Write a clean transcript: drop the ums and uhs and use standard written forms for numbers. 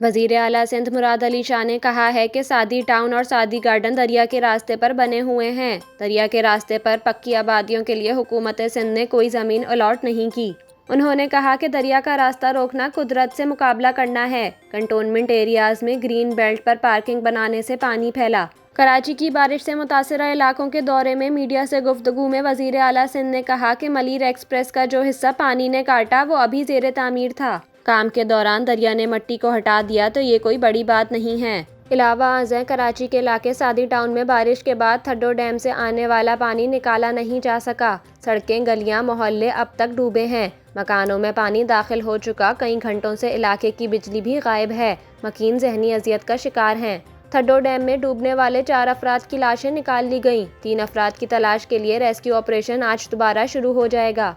وزیر اعلیٰ سندھ مراد علی شاہ نے کہا ہے کہ سادی ٹاؤن اور سادی گارڈن دریا کے راستے پر بنے ہوئے ہیں۔ دریا کے راستے پر پکی آبادیوں کے لیے حکومت سندھ نے کوئی زمین الاٹ نہیں کی۔ انہوں نے کہا کہ دریا کا راستہ روکنا قدرت سے مقابلہ کرنا ہے۔ کنٹونمنٹ ایریاز میں گرین بیلٹ پر پارکنگ بنانے سے پانی پھیلا۔ کراچی کی بارش سے متاثرہ علاقوں کے دورے میں میڈیا سے گفتگو میں وزیر اعلیٰ سندھ نے کہا کہ ملیر ایکسپریس کا جو حصہ پانی نے کاٹا وہ ابھی زیر تعمیر تھا۔ کام کے دوران دریا نے مٹی کو ہٹا دیا تو یہ کوئی بڑی بات نہیں ہے۔ علاوہ ازیں کراچی کے علاقے سادی ٹاؤن میں بارش کے بعد تھڈو ڈیم سے آنے والا پانی نکالا نہیں جا سکا۔ سڑکیں، گلیاں، محلے اب تک ڈوبے ہیں۔ مکانوں میں پانی داخل ہو چکا۔ کئی گھنٹوں سے علاقے کی بجلی بھی غائب ہے۔ مکین ذہنی اذیت کا شکار ہیں۔ تھڈو ڈیم میں ڈوبنے والے 4 افراد کی لاشیں نکال لی گئیں۔ 3 افراد کی تلاش کے لیے ریسکیو آپریشن آج دوبارہ شروع ہو جائے گا۔